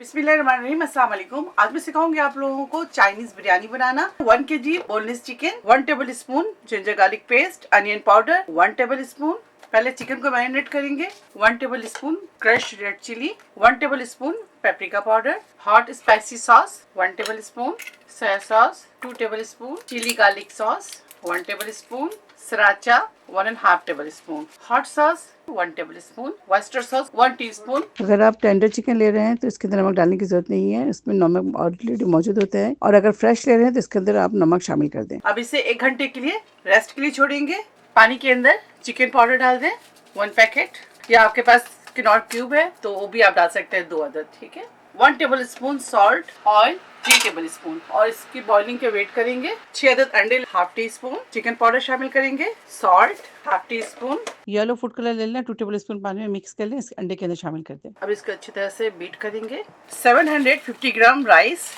बिस्मिल्लाहिर्रहमानिर्रहीम, अस्सलाम वालेकुम। आज मैं सिखाऊंगी आप लोगों को चाइनीज बिरयानी बनाना। 1 kg boneless chicken, 1 table spoon ginger garlic paste, onion powder 1 table spoon. पहले चिकन को मैरिनेट करेंगे। 1 table spoon crush red chili, 1 table spoon paprika powder, hot spicy sauce 1 table spoon, soya sauce 2 table spoon, chili garlic sauce 1 table spoon, sriracha 1.5 table spoon, hot sauce 1 table spoon, oyster sauce 1 teaspoon. अगर आप tender chicken ले रहे हैं तो इसके अंदर नमक डालने की जरूरत नहीं है, इसमें नमक ऑलरेडी मौजूद होता है। और अगर फ्रेश ले रहे हैं तो इसके अंदर आप नमक शामिल कर दें। अब इसे 1 घंटे के लिए रेस्ट के लिए छोड़ेंगे। पानी के अंदर चिकन पाउडर डाल दें 1 पैकेट, या आपके पास किनौर क्यूब है तो वो भी आप डाल सकते हैं 2 अदद, ठीक है। 1 table spoon salt, oil 3 table spoon, और इसकी बॉइलिंग के वेट करेंगे। 6 अदद अंडे half tea spoon, chicken powder शामिल करेंगे, salt half tea spoon, yellow food colour ले लें 2 टेबल स्पून पानी में मिक्स कर लें, इस अंडे के अंदर शामिल कर दें। अब इसको अच्छी तरह से बीट करेंगे। 750 ग्राम राइस,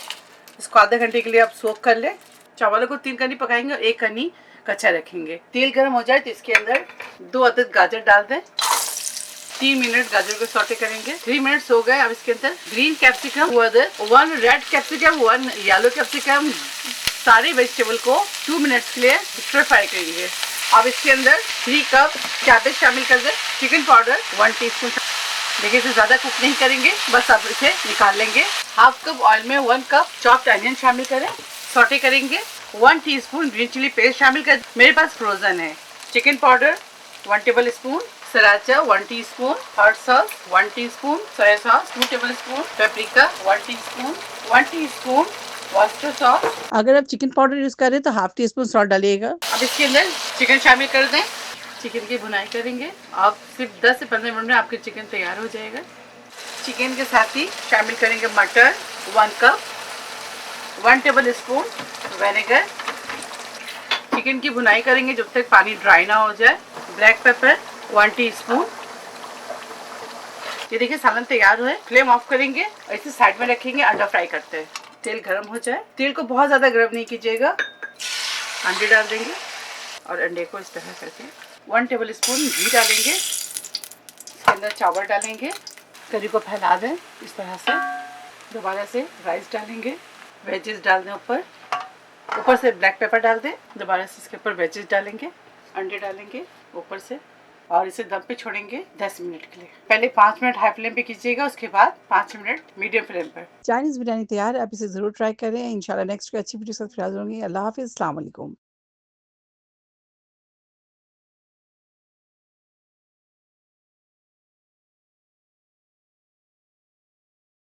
इसको आधे घंटे के लिए आप सोक कर लें। चावलों को 3 कनी पकाएंगे और 1 कनी कच्चा रखेंगे। तेल गर्म हो जाए तो इसके अंदर 2 अदद गाजर डाल दें। 3 मिनट गाजर को सौटे करेंगे। 3 मिनट्स हो गए। अब इसके अंदर ग्रीन कैप्सिकम 2 अदद, 1 रेड कैप्सिकम, 1 येलो कैप्सिकम, सारे वेजिटेबल को 2 मिनट्स के लिए स्टर फ्राई करेंगे। अब इसके अंदर 3 कप कैबेज शामिल कर दें। Chicken powder 1 teaspoon. देखिए इसे ज्यादा कुक नहीं करेंगे, बस अब इसे निकाल लेंगे। हाफ कप ऑयल में 1 कप चॉप्ड अनियन शामिल करें, सौटे करेंगे। 1 टीस्पून ग्रीन चिली पेस्ट शामिल कर, मेरे पास फ्रोजन है। Chicken powder 1 table spoon, सराचा 1 teaspoon, hot sauce 1 teaspoon, सोया sauce 2 table spoon, paprika 1 teaspoon, 1 teaspoon oyster sauce. अगर आप चिकन पाउडर यूज कर रहे हैं तो हाफ टी स्पून सॉल्ट डालिएगा। अब इसके अंदर चिकन शामिल कर दें। चिकन की भुनाई करेंगे। आप सिर्फ 10 से 15 मिनट में आपके चिकन तैयार हो जाएगा। चिकन के साथ ही शामिल करेंगे मटर 1 cup, 1 table spoon vinegar. Chicken की भुनाई करेंगे जब तक पानी ड्राई ना हो जाए। Black pepper 1 teaspoon. ये देखिए सालन तैयार हुआ है। फ्लेम ऑफ करेंगे और इसे साइड में रखेंगे। अंडा फ्राई करते हैं। तेल गर्म हो जाए, तेल को बहुत ज्यादा गर्म नहीं कीजिएगा। अंडे डाल देंगे और अंडे को इस तरह करके 1 टेबल स्पून घी डालेंगे। इसके अंदर चावल डालेंगे, करी को फैला दें इस तरह से। दोबारा से राइस डालेंगे, वेजेस डाल दें ऊपर से ब्लैक पेपर डाल दें। दोबारा से इसके ऊपर वेजेस डालेंगे, अंडे डालेंगे ऊपर से, और इसे दम पे छोड़ेंगे 10 मिनट के लिए। पहले 5 मिनट हाई फ्लेम पे कीजिएगा, उसके बाद 5 मिनट मीडियम फ्लेम पर। चाइनीज बिरयानी तैयार है, आप इसे जरूर ट्राई करें। इंशाल्लाह नेक्स्ट कोई अच्छी वीडियो के साथ फिर हाजिर होंगी। अल्लाह हाफिज़, अस्सलाम वालेकुम।